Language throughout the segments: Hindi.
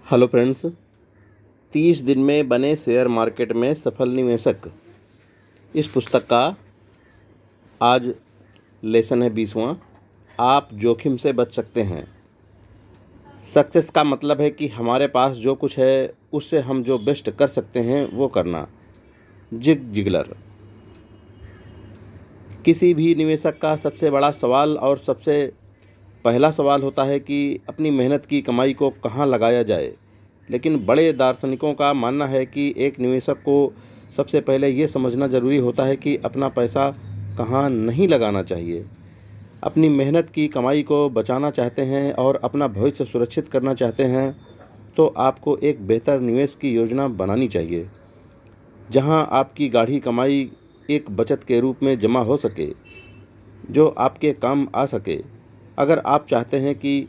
Hello friends. 30 दिन में बने शेयर मार्केट में सफल निवेशक, इस पुस्तक का आज लेसन है 20वां। आप जोखिम से बच सकते हैं। सक्सेस का मतलब है कि हमारे पास जो कुछ है उससे हम जो बेस्ट कर सकते हैं वो करना। Zig Ziglar. किसी भी निवेशक का सबसे बड़ा सवाल और सबसे पहला सवाल होता है कि अपनी मेहनत की कमाई को कहाँ लगाया जाए। लेकिन बड़े दार्शनिकों का मानना है कि एक निवेशक को सबसे पहले ये समझना ज़रूरी होता है कि अपना पैसा कहाँ नहीं लगाना चाहिए। अपनी मेहनत की कमाई को बचाना चाहते हैं और अपना भविष्य सुरक्षित करना चाहते हैं तो आपको एक बेहतर निवेश की योजना बनानी चाहिए, जहां आपकी गाढ़ी कमाई एक बचत के रूप में जमा हो सके जो आपके काम आ सके। अगर आप चाहते हैं कि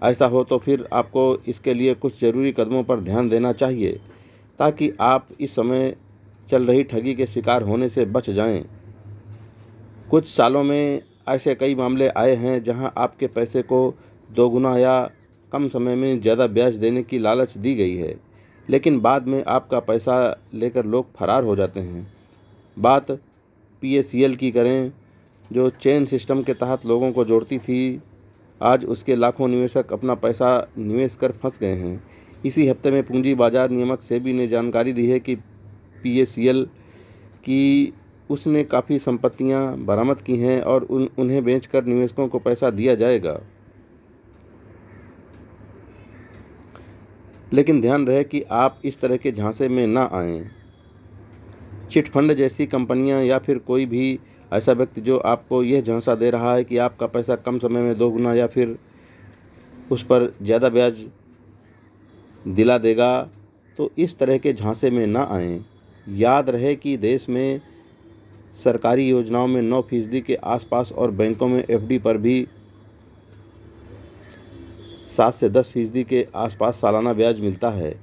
ऐसा हो तो फिर आपको इसके लिए कुछ ज़रूरी कदमों पर ध्यान देना चाहिए ताकि आप इस समय चल रही ठगी के शिकार होने से बच जाएं। कुछ सालों में ऐसे कई मामले आए हैं जहां आपके पैसे को दोगुना या कम समय में ज़्यादा ब्याज देने की लालच दी गई है, लेकिन बाद में आपका पैसा लेकर लोग फरार हो जाते हैं। बात PACL की करें, जो चेन सिस्टम के तहत लोगों को जोड़ती थी। आज उसके लाखों निवेशक अपना पैसा निवेश कर फंस गए हैं। इसी हफ्ते में पूंजी बाजार नियामक सेबी ने जानकारी दी है कि PACL की उसने काफ़ी संपत्तियां बरामद की हैं और उन्हें बेचकर निवेशकों को पैसा दिया जाएगा। लेकिन ध्यान रहे कि आप इस तरह के झांसे में ना आएं। चिट फंड जैसी कंपनियां या फिर कोई भी ऐसा व्यक्ति जो आपको यह झांसा दे रहा है कि आपका पैसा कम समय में दोगुना या फिर उस पर ज़्यादा ब्याज दिला देगा, तो इस तरह के झांसे में ना आएं। याद रहे कि देश में सरकारी योजनाओं में 9% के आसपास और बैंकों में FD पर भी 7 से 10% के आसपास सालाना ब्याज मिलता है।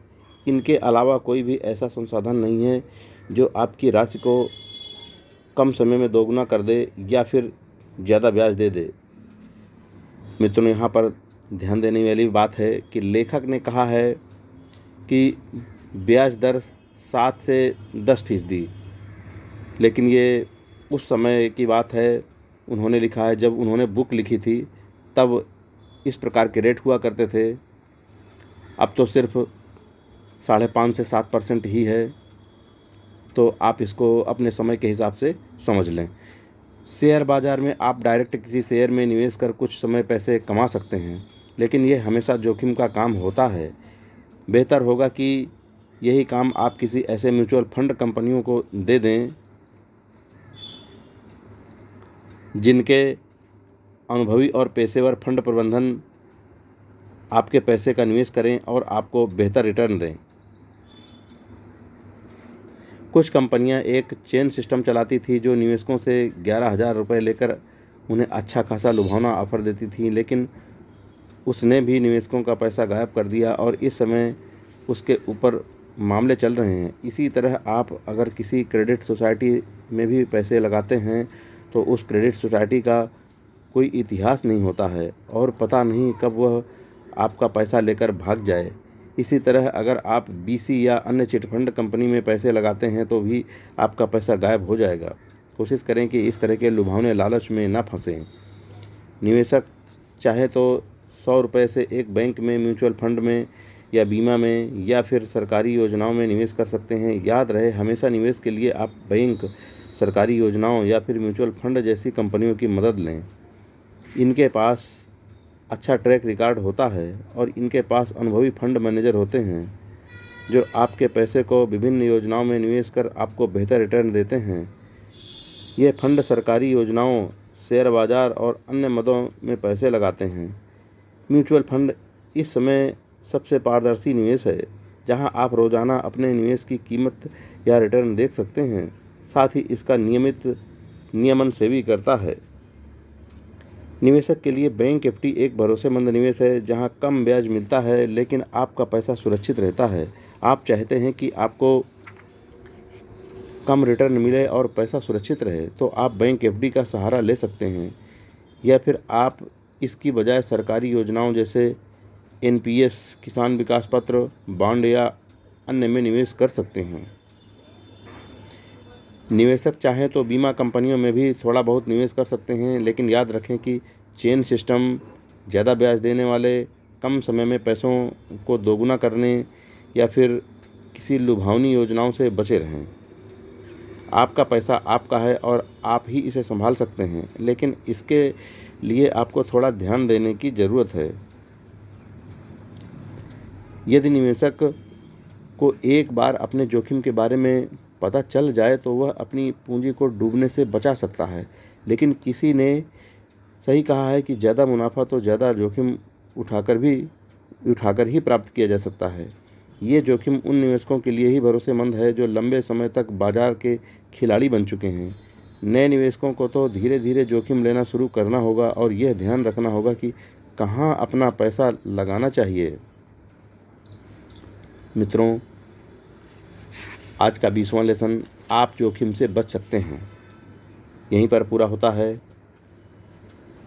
इनके अलावा कोई भी ऐसा संसाधन नहीं है जो आपकी राशि को कम समय में दोगुना कर दे या फिर ज़्यादा ब्याज दे दे। मित्रों, यहाँ पर ध्यान देने वाली बात है कि लेखक ने कहा है कि ब्याज दर 7 से 10%, लेकिन ये उस समय की बात है। उन्होंने लिखा है जब उन्होंने बुक लिखी थी तब इस प्रकार के रेट हुआ करते थे। अब तो सिर्फ 5.5 से 7% ही है। तो आप इसको अपने समय के हिसाब से समझ लें। शेयर बाज़ार में आप डायरेक्ट किसी शेयर में निवेश कर कुछ समय पैसे कमा सकते हैं, लेकिन ये हमेशा जोखिम का काम होता है। बेहतर होगा कि यही काम आप किसी ऐसे म्यूचुअल फंड कंपनियों को दे दें जिनके अनुभवी और पेशेवर फंड प्रबंधन आपके पैसे का निवेश करें और आपको बेहतर रिटर्न दें। कुछ कंपनियां एक चेन सिस्टम चलाती थी जो निवेशकों से 11,000 रुपये लेकर उन्हें अच्छा खासा लुभावना ऑफर देती थी, लेकिन उसने भी निवेशकों का पैसा गायब कर दिया और इस समय उसके ऊपर मामले चल रहे हैं। इसी तरह आप अगर किसी क्रेडिट सोसाइटी में भी पैसे लगाते हैं तो उस क्रेडिट सोसाइटी का कोई इतिहास नहीं होता है और पता नहीं कब वह आपका पैसा लेकर भाग जाए। इसी तरह अगर आप BC या अन्य चिटफंड कंपनी में पैसे लगाते हैं तो भी आपका पैसा गायब हो जाएगा। कोशिश करें कि इस तरह के लुभावने लालच में ना फंसें। निवेशक चाहे तो 100 रुपये से एक बैंक में, म्यूचुअल फंड में या बीमा में या फिर सरकारी योजनाओं में निवेश कर सकते हैं। याद रहे, हमेशा निवेश के लिए आप बैंक, सरकारी योजनाओं या फिर म्यूचुअल फंड जैसी कंपनियों की मदद लें। इनके पास अच्छा ट्रैक रिकॉर्ड होता है और इनके पास अनुभवी फंड मैनेजर होते हैं जो आपके पैसे को विभिन्न योजनाओं में निवेश कर आपको बेहतर रिटर्न देते हैं। ये फंड सरकारी योजनाओं, शेयर बाज़ार और अन्य मदों में पैसे लगाते हैं। म्यूचुअल फंड इस समय सबसे पारदर्शी निवेश है, जहां आप रोज़ाना अपने निवेश की कीमत या रिटर्न देख सकते हैं। साथ ही इसका नियमित नियमन सेबी करता है। निवेशक के लिए बैंक FD एक भरोसेमंद निवेश है जहां कम ब्याज मिलता है लेकिन आपका पैसा सुरक्षित रहता है। आप चाहते हैं कि आपको कम रिटर्न मिले और पैसा सुरक्षित रहे तो आप बैंक FD का सहारा ले सकते हैं, या फिर आप इसकी बजाय सरकारी योजनाओं जैसे एनपीएस, किसान विकास पत्र, बॉन्ड या अन्य में निवेश कर सकते हैं। निवेशक चाहें तो बीमा कंपनियों में भी थोड़ा बहुत निवेश कर सकते हैं, लेकिन याद रखें कि चेन सिस्टम, ज़्यादा ब्याज देने वाले, कम समय में पैसों को दोगुना करने या फिर किसी लुभावनी योजनाओं से बचे रहें। आपका पैसा आपका है और आप ही इसे संभाल सकते हैं, लेकिन इसके लिए आपको थोड़ा ध्यान देने की ज़रूरत है। यदि निवेशक को एक बार अपने जोखिम के बारे में पता चल जाए तो वह अपनी पूंजी को डूबने से बचा सकता है, लेकिन किसी ने सही कहा है कि ज़्यादा मुनाफा तो ज़्यादा जोखिम उठाकर ही प्राप्त किया जा सकता है। ये जोखिम उन निवेशकों के लिए ही भरोसेमंद है जो लंबे समय तक बाजार के खिलाड़ी बन चुके हैं। नए निवेशकों को तो धीरे धीरे जोखिम लेना शुरू करना होगा और यह ध्यान रखना होगा कि कहाँ अपना पैसा लगाना चाहिए। मित्रों, आज का 20वां लेसन, आप जोखिम से बच सकते हैं, यहीं पर पूरा होता है।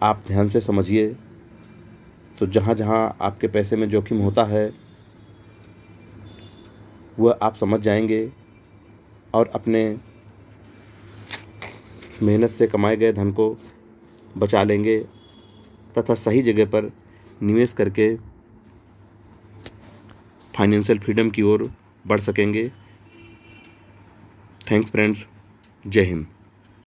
आप ध्यान से समझिए तो जहाँ जहाँ आपके पैसे में जोखिम होता है वह आप समझ जाएंगे और अपने मेहनत से कमाए गए धन को बचा लेंगे तथा सही जगह पर निवेश करके फाइनेंशियल फ्रीडम की ओर बढ़ सकेंगे। Thanks friends. जय हिंद।